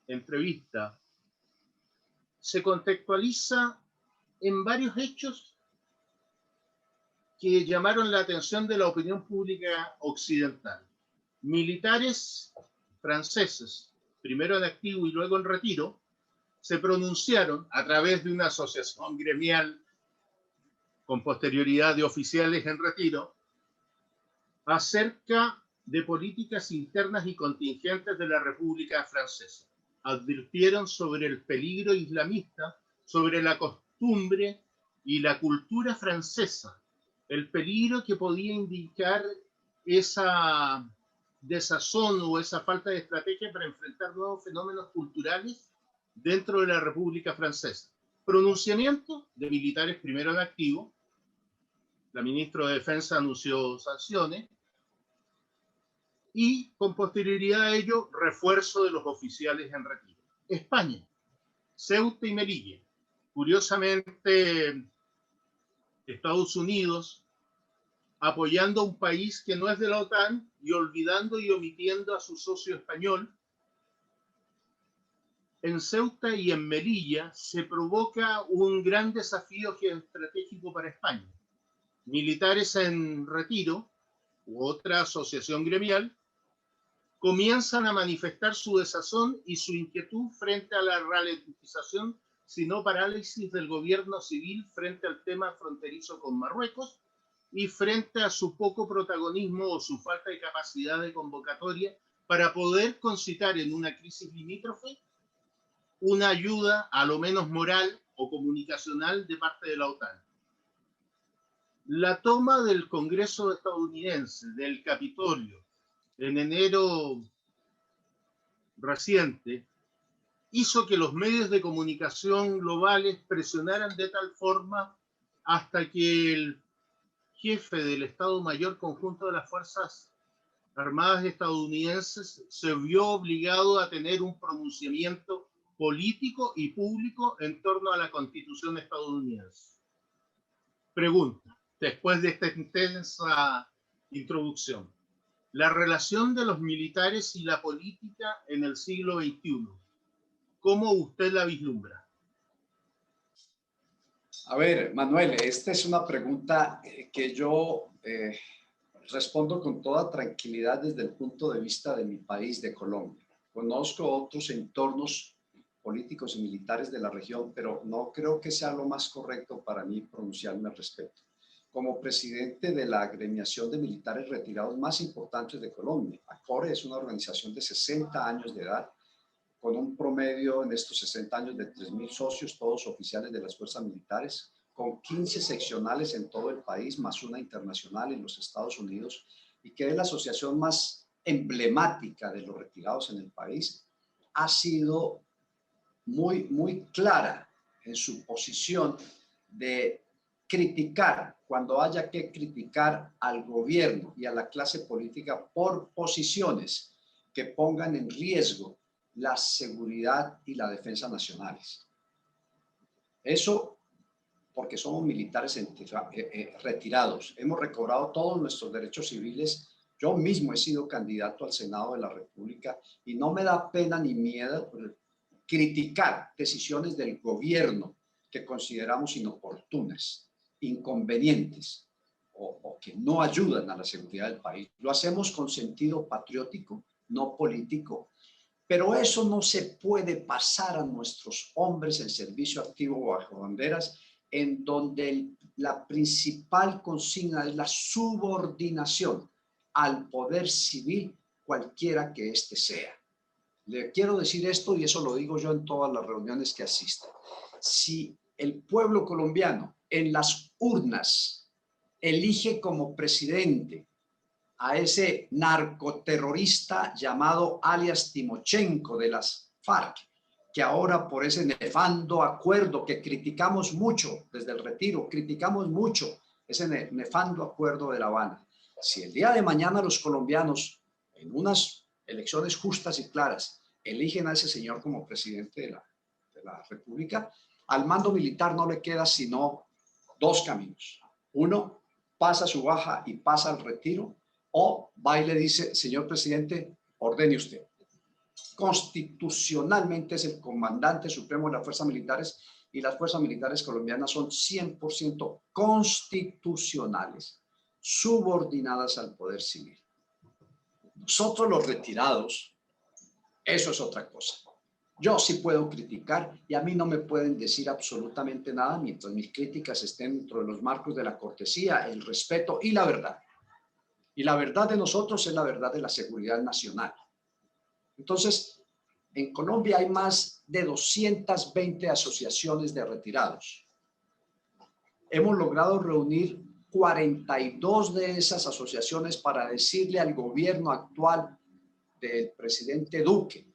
entrevista se contextualiza en varios hechos que llamaron la atención de la opinión pública occidental. Militares franceses, primero en activo y luego en retiro, se pronunciaron a través de una asociación gremial con posterioridad de oficiales en retiro acerca de políticas internas y contingentes de la República Francesa. Advirtieron sobre el peligro islamista, sobre la costumbre y la cultura francesa, el peligro que podía indicar esa desazón o esa falta de estrategia para enfrentar nuevos fenómenos culturales dentro de la República Francesa. Pronunciamiento de militares primero en activo, la ministra de Defensa anunció sanciones, y con posterioridad a ello, refuerzo de los oficiales en retiro. España, Ceuta y Melilla. Curiosamente, Estados Unidos apoyando a un país que no es de la OTAN y olvidando y omitiendo a su socio español. En Ceuta y en Melilla se provoca un gran desafío geoestratégico para España. Militares en retiro u otra asociación gremial comienzan a manifestar su desazón y su inquietud frente a la ralentización, si no parálisis del gobierno civil frente al tema fronterizo con Marruecos y frente a su poco protagonismo o su falta de capacidad de convocatoria para poder concitar en una crisis limítrofe una ayuda, a lo menos moral o comunicacional, de parte de la OTAN. La toma del Congreso estadounidense, del Capitolio, en enero reciente, hizo que los medios de comunicación globales presionaran de tal forma hasta que el jefe del Estado Mayor Conjunto de las Fuerzas Armadas estadounidenses se vio obligado a tener un pronunciamiento político y público en torno a la Constitución estadounidense. Pregunta, después de esta intensa introducción, la relación de los militares y la política en el siglo XXI, ¿cómo usted la vislumbra? A ver, Manuel, esta es una pregunta que yo respondo con toda tranquilidad desde el punto de vista de mi país, de Colombia. Conozco otros entornos políticos y militares de la región, pero no creo que sea lo más correcto para mí pronunciarme al respecto. Como presidente de la agremiación de militares retirados más importantes de Colombia, ACORE es una organización de 60 años de edad, con un promedio en estos 60 años de 3.000 socios, todos oficiales de las fuerzas militares, con 15 seccionales en todo el país, más una internacional en los Estados Unidos, y que es la asociación más emblemática de los retirados en el país, ha sido muy clara en su posición de criticar, cuando haya que criticar al gobierno y a la clase política por posiciones que pongan en riesgo la seguridad y la defensa nacionales. Eso porque somos militares retirados. Hemos recobrado todos nuestros derechos civiles. Yo mismo he sido candidato al Senado de la República y no me da pena ni miedo criticar decisiones del gobierno que consideramos inoportunas, inconvenientes o que no ayudan a la seguridad del país. Lo hacemos con sentido patriótico, no político. Pero eso no se puede pasar a nuestros hombres en servicio activo bajo banderas en donde la principal consigna es la subordinación al poder civil, cualquiera que éste sea. Le quiero decir esto, y eso lo digo yo en todas las reuniones que asisto. Si el pueblo colombiano en las urnas elige como presidente a ese narcoterrorista llamado alias Timochenko de las FARC, que ahora por ese nefando acuerdo que criticamos mucho desde el retiro, criticamos mucho ese nefando acuerdo de La Habana. Si el día de mañana los colombianos, en unas elecciones justas y claras, eligen a ese señor como presidente de la República, al mando militar no le queda sino dos caminos. Uno, pasa su baja y pasa al retiro, o va y le dice, señor presidente, ordene usted. Constitucionalmente es el comandante supremo de las fuerzas militares, y las fuerzas militares colombianas son 100% constitucionales, subordinadas al poder civil. Nosotros los retirados, eso es otra cosa. Yo sí puedo criticar y a mí no me pueden decir absolutamente nada mientras mis críticas estén dentro de los marcos de la cortesía, el respeto y la verdad. Y la verdad de nosotros es la verdad de la seguridad nacional. Entonces, en Colombia hay más de 220 asociaciones de retirados. Hemos logrado reunir 42 de esas asociaciones para decirle al gobierno actual del presidente Duque,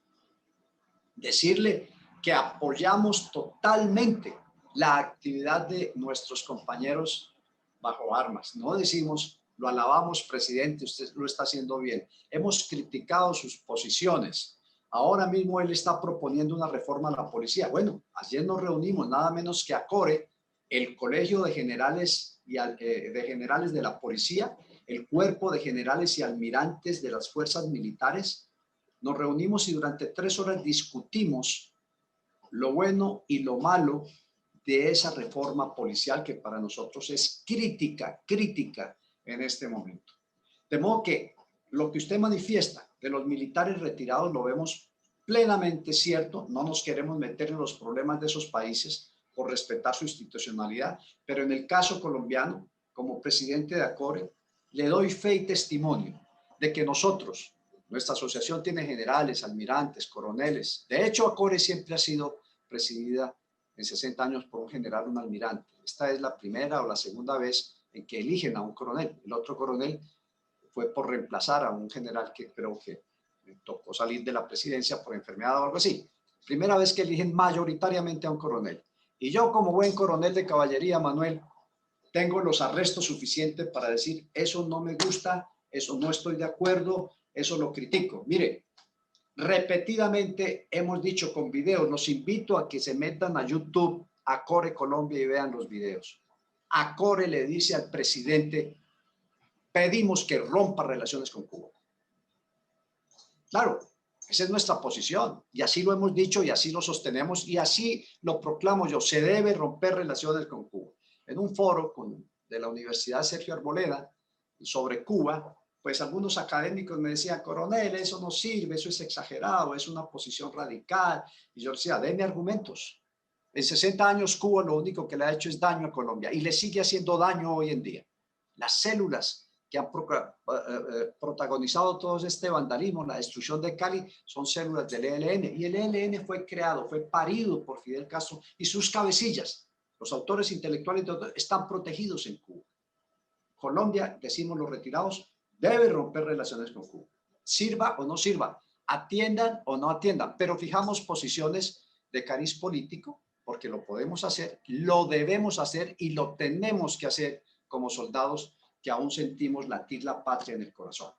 decirle que apoyamos totalmente la actividad de nuestros compañeros bajo armas. No decimos, lo alabamos, presidente, usted lo está haciendo bien. Hemos criticado sus posiciones. Ahora mismo él está proponiendo una reforma a la policía. Bueno, ayer nos reunimos nada menos que ACORE, el Colegio de Generales de la Policía, el Cuerpo de Generales y Almirantes de las Fuerzas Militares. Nos reunimos y durante 3 horas discutimos lo bueno y lo malo de esa reforma policial que para nosotros es crítica en este momento. De modo que lo que usted manifiesta de los militares retirados lo vemos plenamente cierto. No nos queremos meter en los problemas de esos países por respetar su institucionalidad, pero en el caso colombiano, como presidente de ACORE, le doy fe y testimonio de que nosotros, nuestra asociación tiene generales, almirantes, coroneles. De hecho, ACORE siempre ha sido presidida en 60 años por un general, un almirante. Esta es la primera o la segunda vez en que eligen a un coronel. El otro coronel fue por reemplazar a un general que creo que tocó salir de la presidencia por enfermedad o algo así. Primera vez que eligen mayoritariamente a un coronel. Y yo, como buen coronel de caballería, Manuel, tengo los arrestos suficientes para decir, eso no me gusta, eso no estoy de acuerdo, eso lo critico. Mire, repetidamente hemos dicho con videos, los invito a que se metan a YouTube, ACORE Colombia, y vean los videos. ACORE le dice al presidente, pedimos que rompa relaciones con Cuba. Claro, esa es nuestra posición y así lo hemos dicho y así lo sostenemos y así lo proclamo yo. Se debe romper relaciones con Cuba. En un foro de la Universidad Sergio Arboleda sobre Cuba, pues algunos académicos me decían, coronel, eso no sirve, eso es exagerado, es una posición radical. Y yo decía, denme argumentos. En 60 años Cuba lo único que le ha hecho es daño a Colombia y le sigue haciendo daño hoy en día. Las células que han protagonizado todo este vandalismo, la destrucción de Cali, son células del ELN. Y el ELN fue creado, fue parido por Fidel Castro y sus cabecillas, los autores intelectuales, están protegidos en Cuba. Colombia, decimos los retirados, debe romper relaciones con Cuba. Sirva o no sirva, atiendan o no atiendan, pero fijamos posiciones de cariz político, porque lo podemos hacer, lo debemos hacer y lo tenemos que hacer como soldados que aún sentimos latir la patria en el corazón.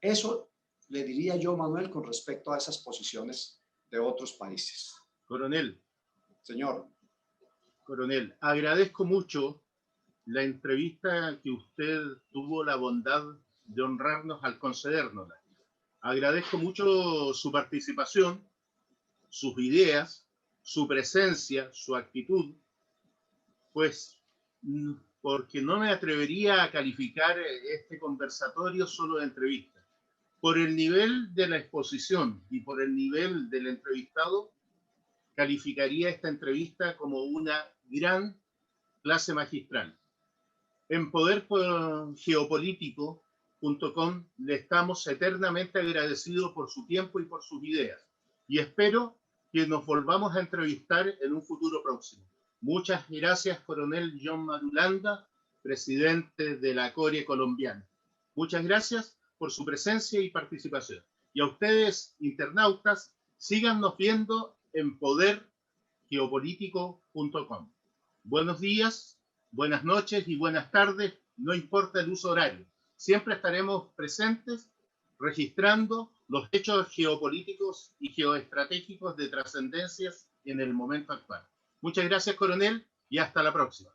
Eso le diría yo, Manuel, con respecto a esas posiciones de otros países. Coronel. Señor. Coronel, agradezco mucho la entrevista que usted tuvo la bondad de honrarnos al concedérnosla. Agradezco mucho su participación, sus ideas, su presencia, su actitud, pues porque no me atrevería a calificar este conversatorio solo de entrevista. Por el nivel de la exposición y por el nivel del entrevistado, calificaría esta entrevista como una gran clase magistral. En podergeopolítico.com le estamos eternamente agradecidos por su tiempo y por sus ideas. Y espero que nos volvamos a entrevistar en un futuro próximo. Muchas gracias, coronel John Marulanda, presidente de la CORE colombiana. Muchas gracias por su presencia y participación. Y a ustedes, internautas, síganos viendo en podergeopolítico.com. Buenos días, buenas noches y buenas tardes, no importa el uso horario. Siempre estaremos presentes registrando los hechos geopolíticos y geoestratégicos de trascendencias en el momento actual. Muchas gracias, coronel, y hasta la próxima.